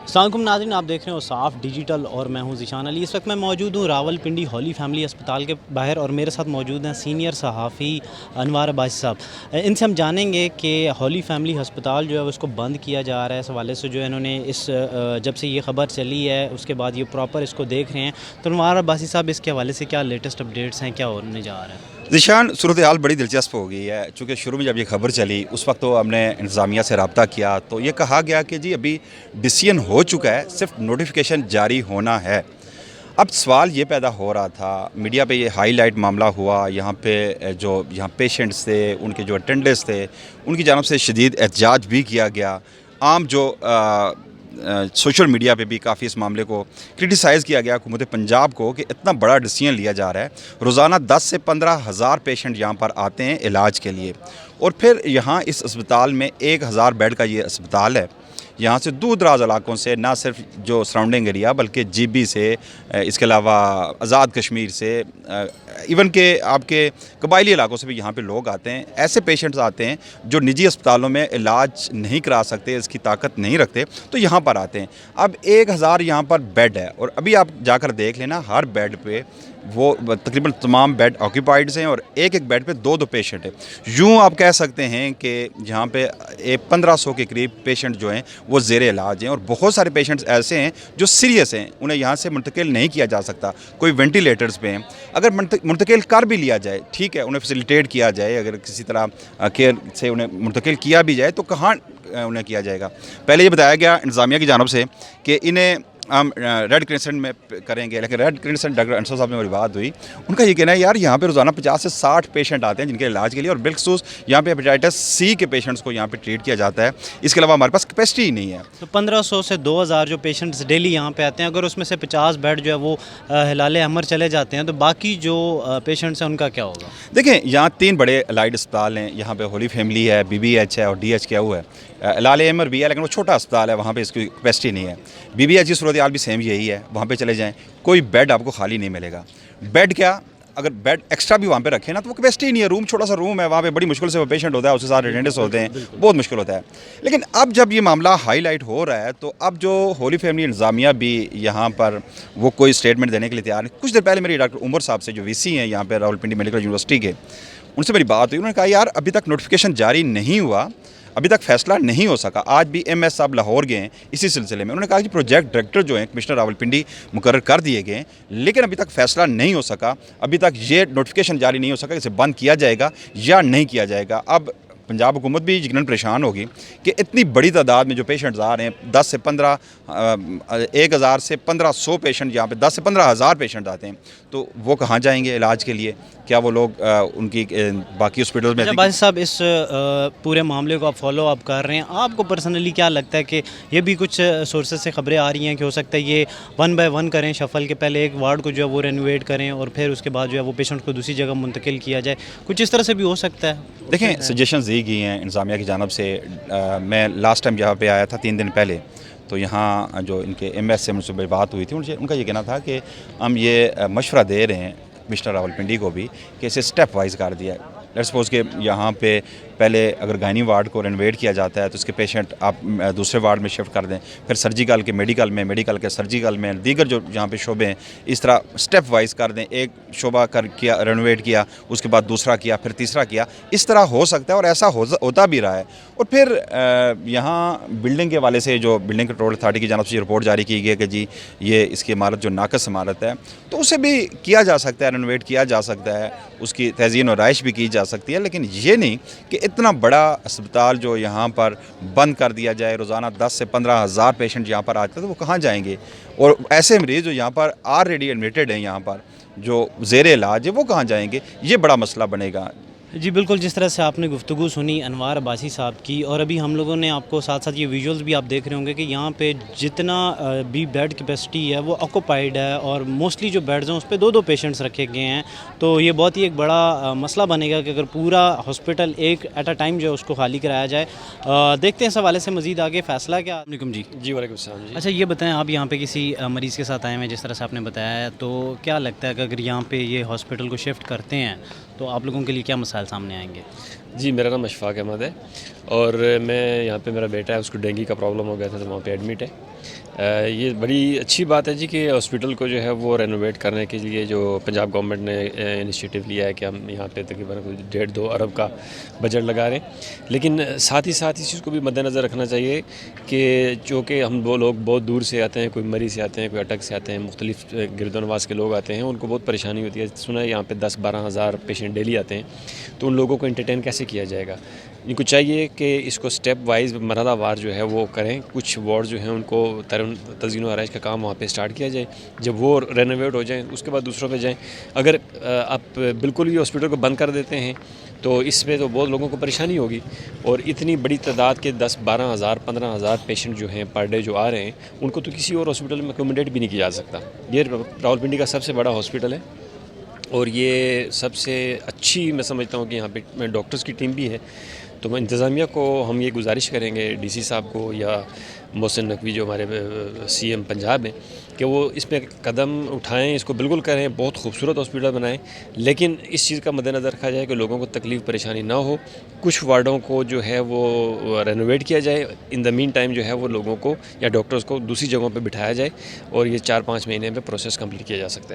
अस्सलामुअलैकुम नाज़रीन, आप देख रहे हो साफ़ डिजिटल और मैं हूं ज़ीशान अली। इस वक्त मैं मौजूद हूं रावलपिंडी हॉली फैमिली अस्पताल के बाहर और मेरे साथ मौजूद हैं सीनियर सहाफ़ी अनवार अब्बासी साहब। इनसे हम जानेंगे कि हॉली फैमिली अस्पताल जो है उसको बंद किया जा रहा है। इस हवाले से जो है इन्होंने जब से ये ख़बर चली है उसके बाद ये प्रॉपर इसको देख रहे हैं। तो अनवार अब्बासी साहब, इसके हवाले से क्या लेटेस्ट अपडेट्स हैं, क्या होने जा रहा है? ज़ीशान, सूरत हाल बड़ी दिलचस्प हो गई है। चूँकि शुरू में जब ये खबर चली उस वक्त तो हमने इंतज़ामिया से रब्ता किया तो ये कहा गया कि जी अभी डिसीजन हो चुका है, सिर्फ नोटिफिकेशन जारी होना है। अब सवाल ये पैदा हो रहा था, मीडिया पे ये हाईलाइट मामला हुआ, यहाँ पे जो यहाँ पेशेंट्स थे, उनके जो अटेंडेंट्स थे, उनकी जानब से शदीद एहतजाज भी किया गया। आम जो सोशल मीडिया पे भी काफ़ी इस मामले को क्रिटिसाइज़ किया गया हुकूमत पंजाब को कि इतना बड़ा डिसीजन लिया जा रहा है। रोज़ाना 10 से 15 हज़ार पेशेंट यहाँ पर आते हैं इलाज के लिए और फिर यहाँ इस अस्पताल में 1000 बेड का ये अस्पताल है। यहाँ से दूर दराज इलाकों से, ना सिर्फ जो सराउंडिंग एरिया बल्कि जीबी से, इसके अलावा आज़ाद कश्मीर से, इवन के आपके कबायली इलाकों से भी यहाँ पे लोग आते हैं। ऐसे पेशेंट्स आते हैं जो निजी अस्पतालों में इलाज नहीं करा सकते, इसकी ताकत नहीं रखते, तो यहाँ पर आते हैं। अब 1000 यहाँ पर बेड है और अभी आप जाकर देख लेना, हर बेड पे वो तकरीबन तमाम बेड ऑक्यूपाइड्स हैं और एक एक बेड पे दो दो पेशेंट हैं। यूँ आप कह सकते हैं कि यहाँ पे 1500 के करीब पेशेंट जो हैं वो ज़ेर इलाज हैं और बहुत सारे पेशेंट्स ऐसे हैं जो सीरियस हैं, उन्हें यहाँ से मुंतकिल नहीं किया जा सकता, कोई वेंटिलेटर्स पे हैं। अगर मुंतकिल कर भी लिया जाए, ठीक है, उन्हें फैसिलिटेट किया जाए, अगर किसी तरह केयर से उन्हें मुंतकिल किया भी जाए तो कहाँ उन्हें किया जाएगा। पहले ये बताया गया इंतज़ामिया की जानब से कि इन्हें हम रेड क्रिसेंट में करेंगे, लेकिन रेड क्रिसेंट डॉक्टर अंसर साहब ने मेरी बात हुई, उनका ये कहना है यार यहाँ पे रोज़ाना 50 से 60 पेशेंट आते हैं जिनके इलाज के लिए और बिलखसूस यहाँ पे हेपेटाइटिस सी के पेशेंट्स को यहाँ पे ट्रीट किया जाता है। इसके अलावा हमारे पास कैपेसिटी ही नहीं है। तो 1500 से 2000 जो पेशेंट्स डेली यहाँ पे आते हैं, अगर उसमें से 50 बेड जो है वो हिलाले अमर चले जाते हैं तो बाकी जो पेशेंट्स हैं उनका क्या होगा? देखें, यहाँ 3 बड़े अलाइड अस्पताल हैं। यहाँ पे होली फैमिली है, BBH है और DHQ है। लाले अमर भी है लेकिन वो छोटा अस्पताल है, वहाँ पे इसकी कैपेसिटी नहीं है। BBH की सूरत हाल भी सेम यही है, वहाँ पे चले जाएँ, कोई बेड आपको खाली नहीं मिलेगा। बेड क्या, अगर बेड एक्स्ट्रा भी वहाँ पे रखें ना तो वो कैपेसिटी नहीं है। रूम छोटा सा रूम है, वहाँ पे बड़ी मुश्किल से वो पेशेंट होता है, उसके साथ अटेंडेंट्स होते हैं, बहुत मुश्किल होता है। लेकिन अब जब ये मामला हाईलाइट हो रहा है तो अब जो होली फैमिली इंतज़ामिया भी यहाँ पर वो कोई स्टेटमेंट देने के लिए तैयार है। कुछ देर पहले मेरी डॉक्टर उमर साहब से जो VC हैं यहाँ पर रावलपिंडी मेडिकल यूनिवर्सिटी के, उनसे मेरी बात हुई। उन्होंने कहा यार अभी तक नोटिफिकेशन जारी नहीं हुआ, अभी तक फैसला नहीं हो सका। आज भी MS साहब लाहौर गए हैं इसी सिलसिले में। उन्होंने कहा कि प्रोजेक्ट डायरेक्टर जो हैं कमिश्नर रावलपिंडी मुकर्रर कर दिए गए हैं, लेकिन अभी तक फैसला नहीं हो सका, अभी तक ये नोटिफिकेशन जारी नहीं हो सका इसे बंद किया जाएगा या नहीं किया जाएगा। अब पंजाब हुकूमत भी यकीनन परेशान होगी कि इतनी बड़ी तादाद में जो पेशेंट्स आ रहे हैं, 10 से 15 1000 से 1500 पेशेंट, यहाँ पे 10 से 15 हज़ार पेशेंट आते हैं, तो वो कहाँ जाएंगे इलाज के लिए? क्या वो लोग उनकी बाकी हॉस्पिटल में? अच्छा भाई साहब, इस पूरे मामले को आप फॉलो अप कर रहे हैं, आपको पर्सनली क्या लगता है कि ये भी कुछ सोर्सेज से खबरें आ रही हैं कि हो सकता है ये 1 बाय 1 करें शफल के, पहले एक वार्ड को जो है वो रेनोवेट करें और फिर उसके बाद जो है वो पेशेंट को दूसरी जगह मुंतकिल किया जाए, कुछ इस तरह से भी हो सकता है? देखें, सजेशंस दी गई हैं इंतज़ामिया की जानब से। मैं लास्ट टाइम यहाँ पे आया था 3 दिन पहले, तो यहाँ जो इनके MS से मुझसे बात हुई थी, उनका ये कहना था कि हम ये मशवरा दे रहे हैं कमिश्नर रावलपिंडी को भी कि इसे स्टेप वाइज कर दिया है। लेट्स सपोज के यहाँ पे पहले अगर गायनी वार्ड को रेनोवेट किया जाता है तो उसके पेशेंट आप दूसरे वार्ड में शिफ्ट कर दें, फिर सर्जिकल के मेडिकल में, मेडिकल के सर्जिकल में, दीगर जो यहाँ पे शोबे हैं, इस तरह स्टेप वाइज कर दें। एक शोबा कर किया, रेनोवेट किया, उसके बाद दूसरा किया, फिर तीसरा किया, इस तरह हो सकता है और ऐसा होता भी रहा है। और फिर यहाँ बिल्डिंग के वाले से जो बिल्डिंग कंट्रोल अथॉरिटी की जानब से रिपोर्ट जारी की गई है कि जी ये इसकी इमारत जो नाकस इमारत है, तो उसे भी किया जा सकता है, रेनोवेट किया जा सकता है, उसकी तज़ीन और राइश भी की जा सकती है। लेकिन ये नहीं कि इतना बड़ा अस्पताल जो यहाँ पर बंद कर दिया जाए, रोज़ाना 10 से 15 हज़ार पेशेंट यहाँ पर आते हैं, तो वो कहाँ जाएंगे? और ऐसे मरीज़ जो यहाँ पर ऑलरेडी एडमिटेड हैं, यहाँ पर जो ज़ेर इलाज है, वो कहाँ जाएंगे? ये बड़ा मसला बनेगा। जी बिल्कुल, जिस तरह से आपने गुफ्तगू सुनी अनवार अब्बासी साहब की, और अभी हम लोगों ने आपको साथ साथ ये विजुअल्स भी आप देख रहे होंगे कि यहाँ पे जितना भी बेड कैपेसिटी है वो ऑक्यूपाइड है और मोस्टली जो बेड्स हैं उस पर 2-2 पेशेंट्स रखे गए हैं। तो ये बहुत ही एक बड़ा मसला बनेगा कि अगर पूरा हॉस्पिटल एक एट अ टाइम जो है उसको खाली कराया जाए। देखते हैं इस हवाले से मज़ीद आगे फ़ैसला क्या। वालेकुम जी। जी वालेकुम सलाम जी। अच्छा ये बताएं, आप यहाँ पे किसी मरीज़ के साथ आए हैं जिस तरह से आपने बताया है, तो क्या लगता है कि अगर यहाँ पे ये हॉस्पिटल को शिफ्ट करते हैं तो आप लोगों के लिए क्या मसाइल सामने आएंगे? जी मेरा नाम अशफाक अहमद है और मैं यहाँ पे, मेरा बेटा है, उसको डेंगू का प्रॉब्लम हो गया था तो वहाँ पे एडमिट है। ये बड़ी अच्छी बात है जी कि हॉस्पिटल को जो है वो रेनोवेट करने के लिए जो पंजाब गवर्नमेंट ने इनिशिएटिव लिया है कि हम यहाँ पे तकरीबन 1.5-2 अरब का बजट लगा रहे हैं। लेकिन साथ ही इस चीज़ को भी मद्देनज़र रखना चाहिए कि जो कि हम वो लोग बहुत दूर से आते हैं, कोई मरी से आते हैं, कोई अटक से आते हैं, मुख्तलिफ गिरदोनवास के लोग आते हैं, उनको बहुत परेशानी होती है। सुना है यहाँ पे 10-12 हज़ार पेशेंट डेली आते हैं, तो उन लोगों को एंटरटेन कैसे किया जाएगा। इनको चाहिए कि इसको स्टेप वाइज मरहलावार जो है वो करें। कुछ वार्ड जो हैं उनको तज़ीन व आराइश का काम वहाँ पे स्टार्ट किया जाए, जब वो रेनोवेट हो जाएं उसके बाद दूसरों पे जाएं। अगर आप बिल्कुल ही हॉस्पिटल को बंद कर देते हैं तो इसमें तो बहुत लोगों को परेशानी होगी, और इतनी बड़ी तादाद के 10-12 हज़ार 15 हज़ार पेशेंट जो हैं पर डे जो आ रहे हैं, उनको तो किसी और हॉस्पिटल में अकोमोडेट भी नहीं किया जा सकता। ये रावलपिंडी का सबसे बड़ा हॉस्पिटल है और ये सबसे अच्छी, मैं समझता हूँ कि यहाँ पे डॉक्टर्स की टीम भी है। तो मैं इंतज़ामिया को हम ये गुजारिश करेंगे, डीसी साहब को या मोहसिन नकवी जो हमारे सीएम पंजाब हैं, कि वो इस पर कदम उठाएं, इसको बिल्कुल करें, बहुत खूबसूरत हॉस्पिटल बनाएं। लेकिन इस चीज़ का मद्देनज़र रखा जाए कि लोगों को तकलीफ़ परेशानी ना हो। कुछ वार्डों को जो है वो रेनोवेट किया जाए, इन द मीन टाइम जो है वो लोगों को या डॉक्टर्स को दूसरी जगहों पर बिठाया जाए, और ये 4-5 महीने में प्रोसेस कम्प्लीट किया जा सकता है।